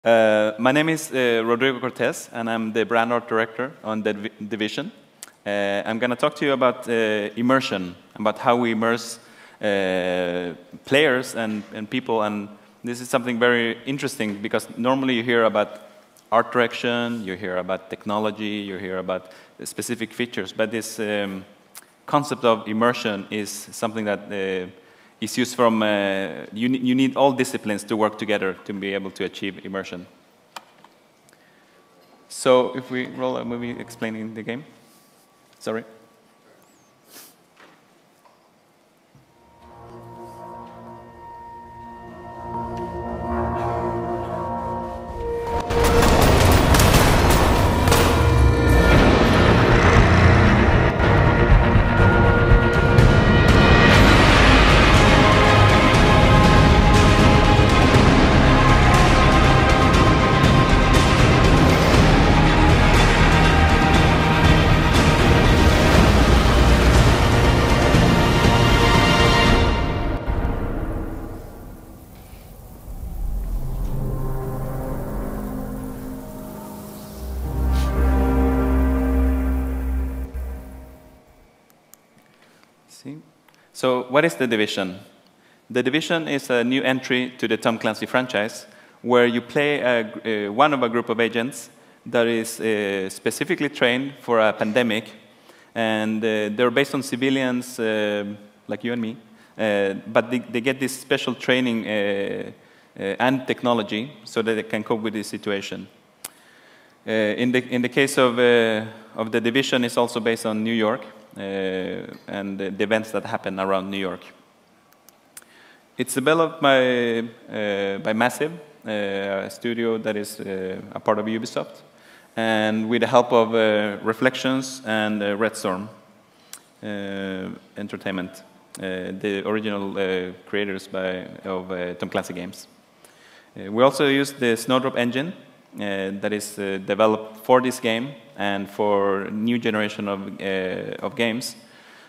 My name is Rodrigo Cortez, and I'm the brand art director on the division. I'm going to talk to you about immersion, about how we immerse players and people. And this is something very interesting because normally you hear about art direction, you hear about technology, you hear about specific features. But this concept of immersion is something that is used from, you need all disciplines to work together to be able to achieve immersion. So if we roll a movie explaining the game. Sorry. So what is The Division? The Division is a new entry to the Tom Clancy franchise where you play one of a group of agents that is specifically trained for a pandemic, and they're based on civilians like you and me, but they get this special training and technology so that they can cope with this situation. In the case of The Division, it's also based on New York, and the events that happen around New York. It's developed by Massive, a studio that is a part of Ubisoft, and with the help of Reflections and Red Storm Entertainment, the original creators of Tom Clancy games. We also use the Snowdrop engine that is developed for this game and for new generation of games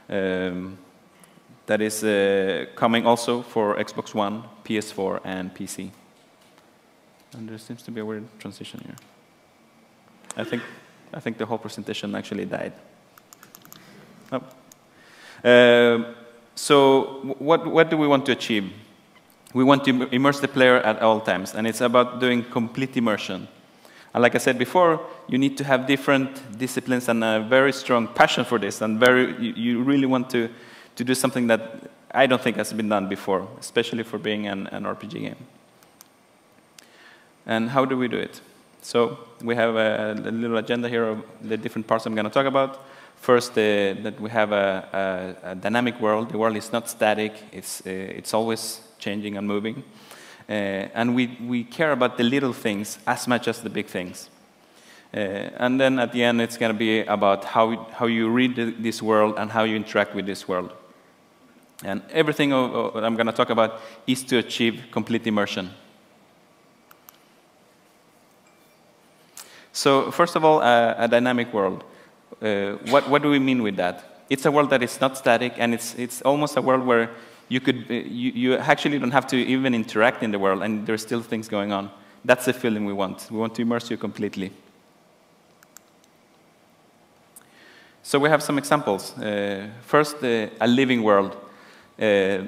that is coming also for Xbox One, PS4, and PC. And there seems to be a weird transition here. I think the whole presentation actually died. Oh. So what do we want to achieve? We want to immerse the player at all times, and it's about doing complete immersion. And like I said before, you need to have different disciplines and a very strong passion for this, and you really want to do something that I don't think has been done before, especially for being an RPG game. And how do we do it? So we have a little agenda here of the different parts I'm going to talk about. First, that we have a dynamic world. The world is not static. It's always changing and moving. And we care about the little things as much as the big things. And then at the end, it's going to be about how you read this world and how you interact with this world. And everything I'm going to talk about is to achieve complete immersion. So first of all, a dynamic world. What do we mean with that? It's a world that is not static, and it's almost a world where you actually don't have to even interact in the world, and there's still things going on. That's the feeling we want. We want to immerse you completely. So we have some examples. First, a living world. There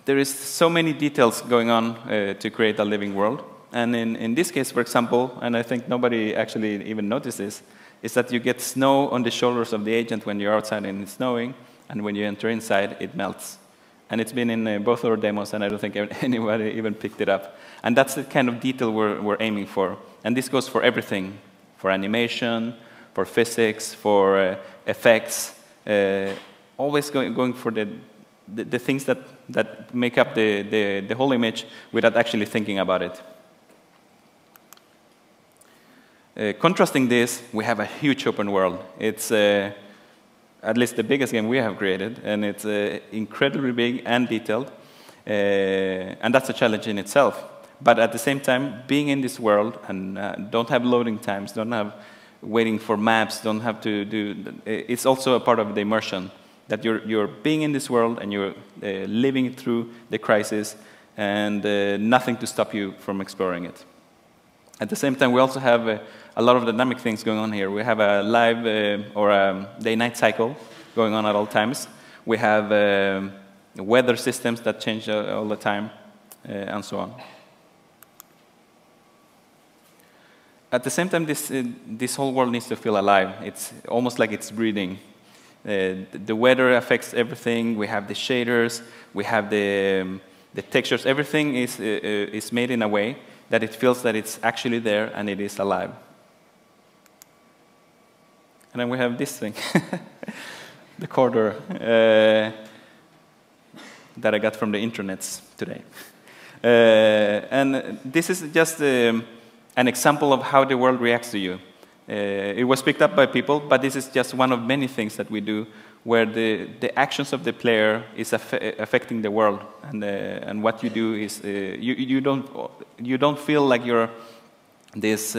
is so many details going on to create a living world. And in this case, for example, and I think nobody actually even noticed this, is that you get snow on the shoulders of the agent when you're outside and it's snowing, and when you enter inside, it melts. And it's been in both our demos, and I don't think anybody even picked it up. And that's the kind of detail we're aiming for. And this goes for everything, for animation, for physics, for effects, always going for the things that make up the whole image without actually thinking about it. Contrasting this, we have a huge open world. It's at least the biggest game we have created, and it's incredibly big and detailed, and that's a challenge in itself. But at the same time, being in this world and don't have loading times, don't have waiting for maps, don't have to do, it's also a part of the immersion, that you're being in this world and you're living through the crisis, and nothing to stop you from exploring it. At the same time, we also have a lot of dynamic things going on here. We have a live or a day-night cycle going on at all times. We have weather systems that change all the time, and so on. At the same time, this whole world needs to feel alive. It's almost like it's breathing. The weather affects everything. We have the shaders. We have the textures. Everything is made in a way that it feels that it's actually there and it is alive. And then we have this thing, the corridor that I got from the internets today. And this is just an example of how the world reacts to you. It was picked up by people, but this is just one of many things that we do where the actions of the player is affecting the world, and what you do is you don't feel like you're this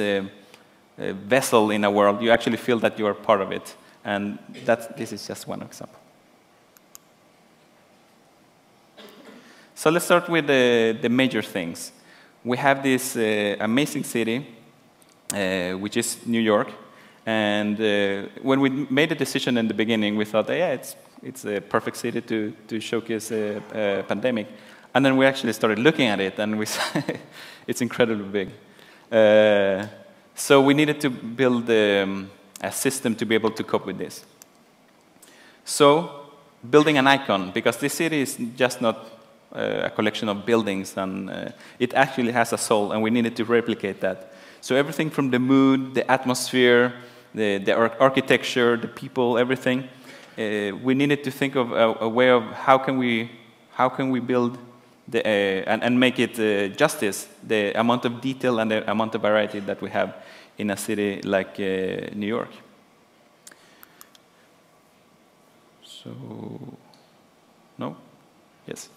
vessel in a world. You actually feel that you are part of it, and this is just one example. So let's start with the major things. We have this amazing city, which is New York. And when we made the decision in the beginning, we thought, yeah, it's a perfect city to showcase a pandemic. And then we actually started looking at it, and we saw it's incredibly big. So we needed to build a system to be able to cope with this. So building an icon, because this city is just not a collection of buildings, and it actually has a soul, and we needed to replicate that. So everything from the mood, the atmosphere, the architecture, the people, everything, we needed to think of a way of how can we build and make it justice, the amount of detail and the amount of variety that we have in a city like New York. So, no? Yes.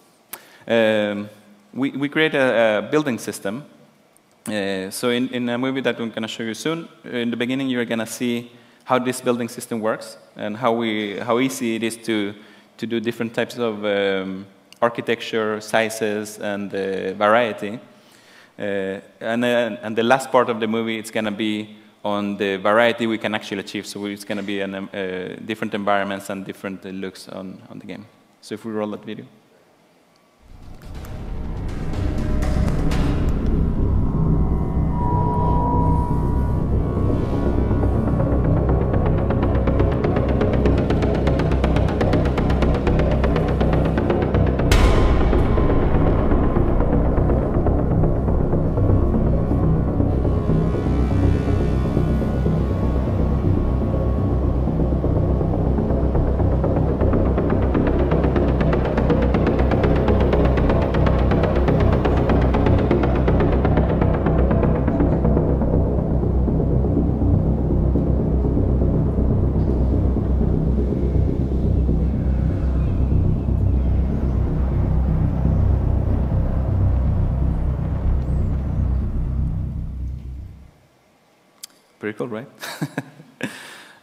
We create a building system. So in a movie that I'm going to show you soon, in the beginning you're going to see how this building system works and how easy it is to do different types of architecture, sizes, and variety. And the last part of the movie, it's going to be on the variety we can actually achieve. So it's going to be different environments and different looks on the game. So if we roll that video. Pretty cool, right?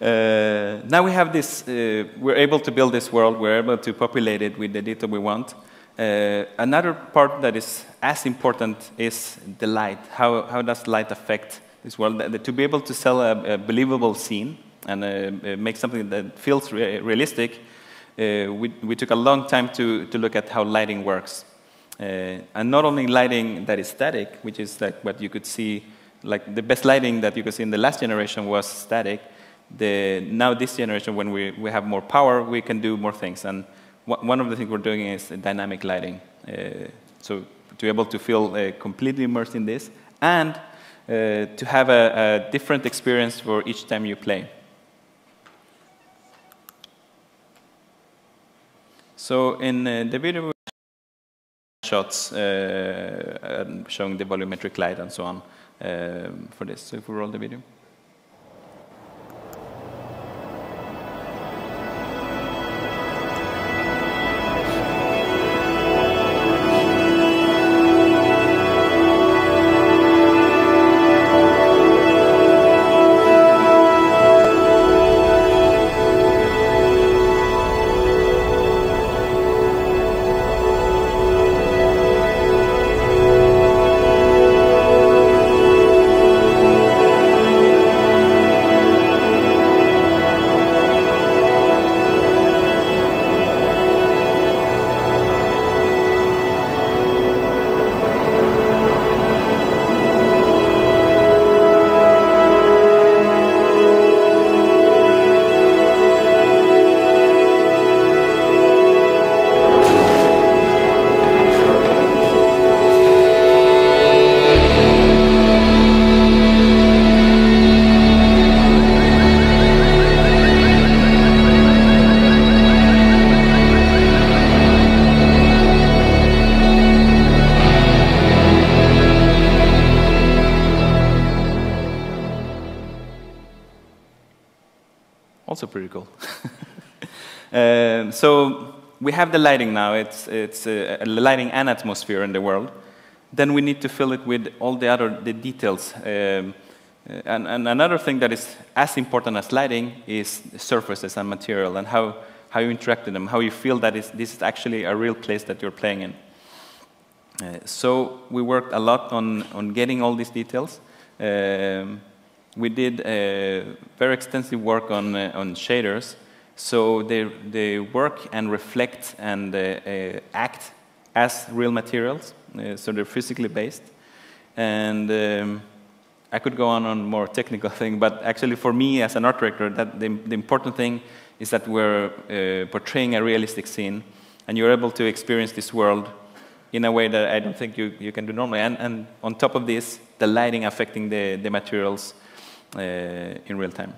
Now we have this, we're able to build this world, we're able to populate it with the data we want. Another part that is as important is the light. How does light affect this world? To be able to sell a believable scene and make something that feels realistic, we took a long time to look at how lighting works. And not only lighting that is static, which is like what you could see, like the best lighting that you could see in the last generation was static. Now this generation, when we have more power, we can do more things. And one of the things we're doing is dynamic lighting. So to be able to feel completely immersed in this, and to have a different experience for each time you play. So in the video shots showing the volumetric light and so on for this. So if we roll the video. Also pretty cool. So we have the lighting now. It's lighting and atmosphere in the world. Then we need to fill it with all the details. And another thing that is as important as lighting is surfaces and material and how you interact with them, how you feel that this is actually a real place that you're playing in. So we worked a lot on getting all these details. We did very extensive work on shaders, so they work and reflect and act as real materials, so they're physically based. And I could go on more technical thing, but actually for me as an art director, that the important thing is that we're portraying a realistic scene, and you're able to experience this world in a way that I don't think you can do normally. And on top of this, the lighting affecting the materials in real time.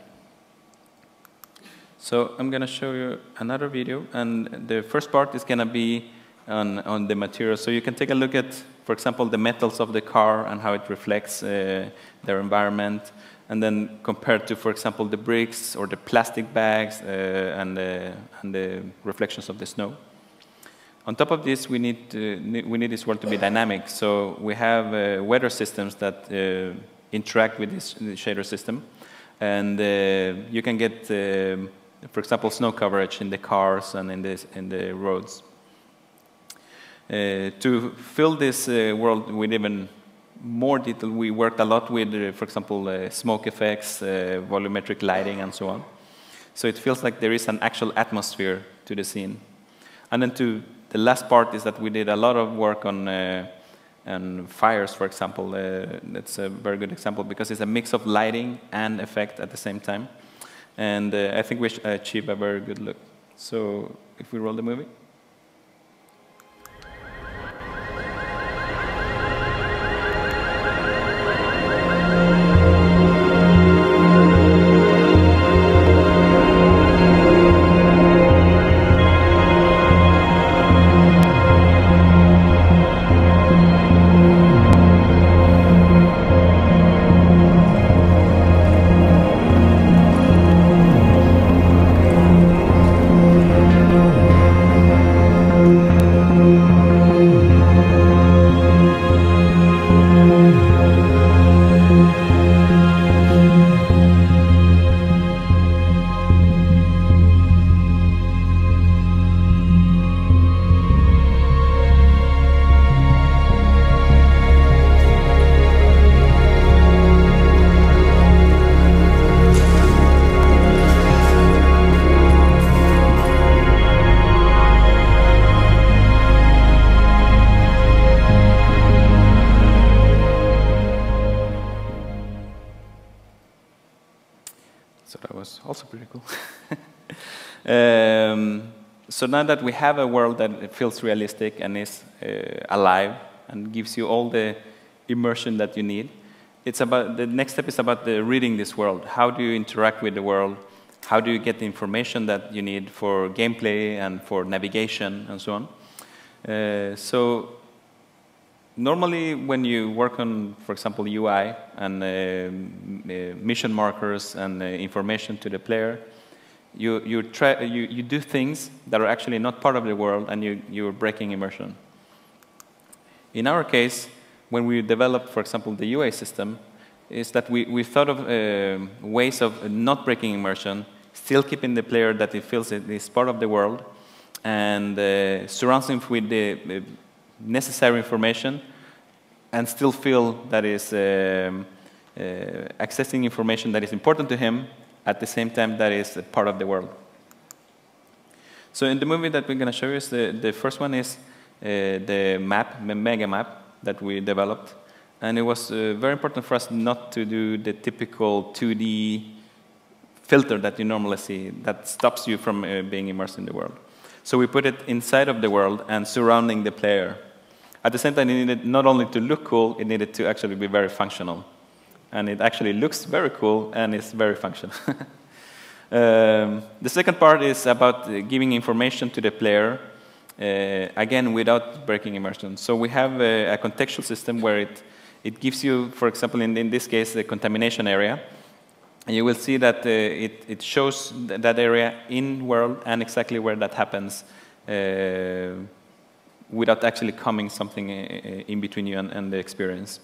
So I'm going to show you another video, and the first part is going to be on the materials. So you can take a look at, for example, the metals of the car and how it reflects their environment, and then compared to, for example, the bricks or the plastic bags and the reflections of the snow. On top of this, we need this world to be dynamic. So we have weather systems that interact with this shader system, and you can get, for example, snow coverage in the cars and in the roads. To fill this world with even more detail, we worked a lot with, for example, smoke effects, volumetric lighting, and so on. So it feels like there is an actual atmosphere to the scene. And then the last part is that we did a lot of work on fires, for example. That's a very good example because it's a mix of lighting and effect at the same time. And I think we achieved a very good look. So if we roll the movie. So that was also pretty cool. So now that we have a world that feels realistic and is alive and gives you all the immersion that you need, it's about the next step is about reading this world. How do you interact with the world? How do you get the information that you need for gameplay and for navigation and so on? So normally when you work on, for example, UI and mission markers and information to the player, you do things that are actually not part of the world, and you're breaking immersion. In our case, when we developed, for example, the UI system, is that we thought of ways of not breaking immersion, still keeping the player that he feels it is part of the world, and surrounds him with the necessary information, and still feel that is accessing information that is important to him, at the same time that is part of the world. So in the movie that we're going to show you, the first one is the map, the mega map that we developed. And it was very important for us not to do the typical 2D filter that you normally see that stops you from being immersed in the world. So we put it inside of the world and surrounding the player. At the same time, it needed not only to look cool, it needed to actually be very functional. And it actually looks very cool and is very functional. The second part is about giving information to the player, again, without breaking immersion. So we have a contextual system where it gives you, for example, in this case, the contamination area. And you will see that it shows that area in world and exactly where that happens without actually coming something in between you and the experience.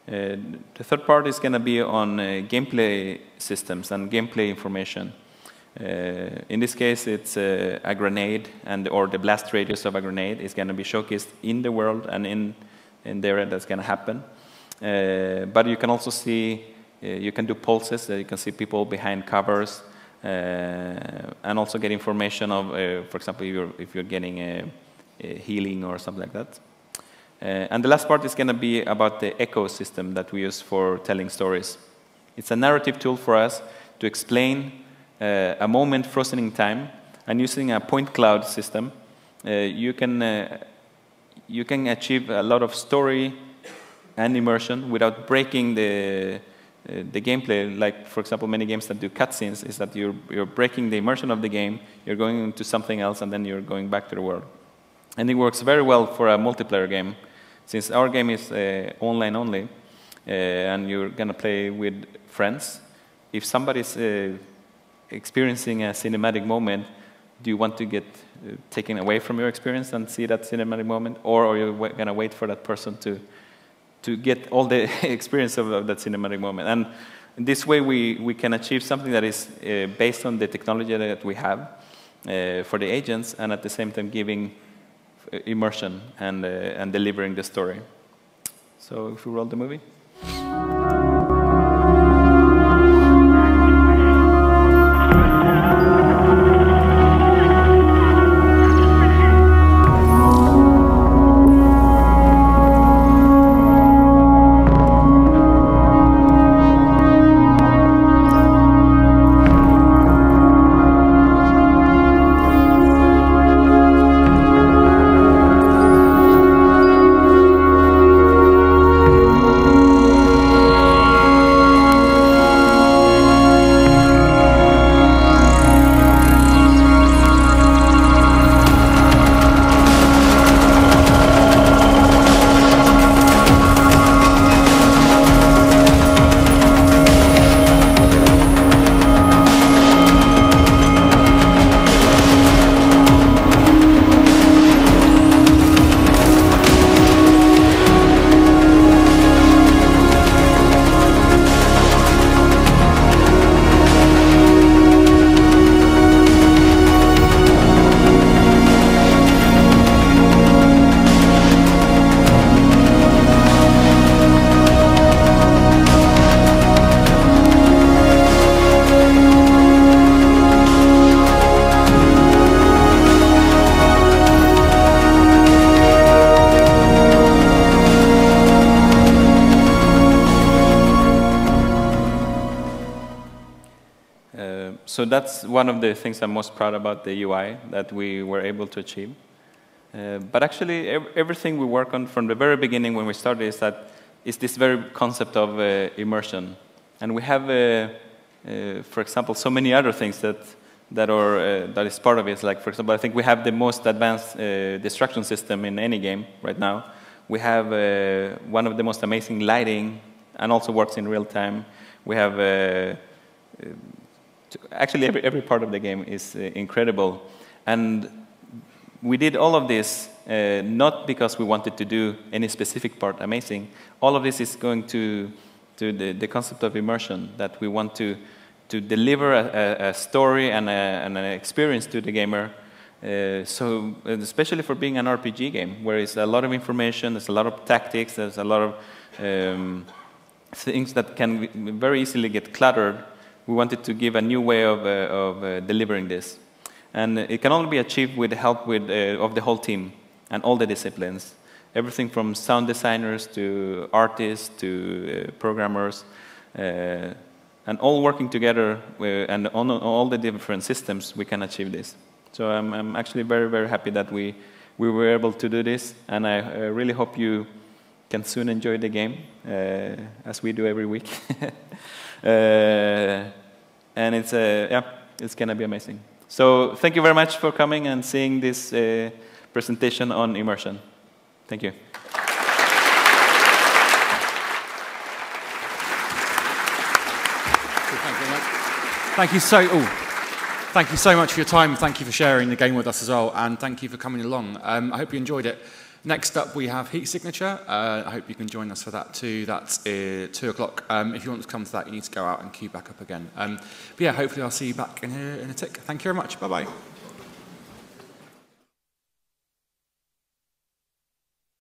The third part is going to be on gameplay systems and gameplay information. In this case, it's a grenade or the blast radius of a grenade is going to be showcased in the world and in the area that's going to happen. But you can also see, you can do pulses, you can see people behind covers, and also get information of, for example, if you're getting a healing or something like that. And the last part is going to be about the ecosystem that we use for telling stories. It's a narrative tool for us to explain a moment frozen in time, and using a point cloud system, you can achieve a lot of story and immersion without breaking the gameplay. Like, for example, many games that do cutscenes is that you're breaking the immersion of the game, you're going into something else, and then you're going back to the world. And it works very well for a multiplayer game. Since our game is online only, and you're going to play with friends, if somebody's experiencing a cinematic moment, do you want to get taken away from your experience and see that cinematic moment, or are you going to wait for that person to get all the experience of that cinematic moment? And in this way, we can achieve something that is based on the technology that we have for the agents, and at the same time giving immersion and delivering the story. So if we roll the movie. So that's one of the things I'm most proud about the UI that we were able to achieve. But actually, everything we work on from the very beginning when we started is this very concept of immersion. And we have, for example, so many other things that is part of it. Like, for example, I think we have the most advanced destruction system in any game right now. We have one of the most amazing lighting, and also works in real time. We have actually every part of the game is incredible, and we did all of this not because we wanted to do any specific part amazing. All of this is going to the concept of immersion, that we want to deliver a story and an experience to the gamer. So especially for being an RPG game, where it's a lot of information, there's a lot of tactics, there's a lot of things that can very easily get cluttered. We wanted to give a new way of delivering this. And it can only be achieved with the help of the whole team and all the disciplines. Everything from sound designers to artists to programmers, and all working together and on all the different systems, we can achieve this. So I'm actually very, very happy that we were able to do this, and I really hope you can soon enjoy the game, as we do every week. And it's going to be amazing. So thank you very much for coming and seeing this presentation on immersion. Thank you. Thank you. Thank you so much for your time. Thank you for sharing the game with us as well, and thank you for coming along. I hope you enjoyed it. Next up, we have Heat Signature. I hope you can join us for that too. That's 2 o'clock. If you want to come to that, you need to go out and queue back up again. But yeah, hopefully I'll see you back in here in a tick. Thank you very much. Bye-bye.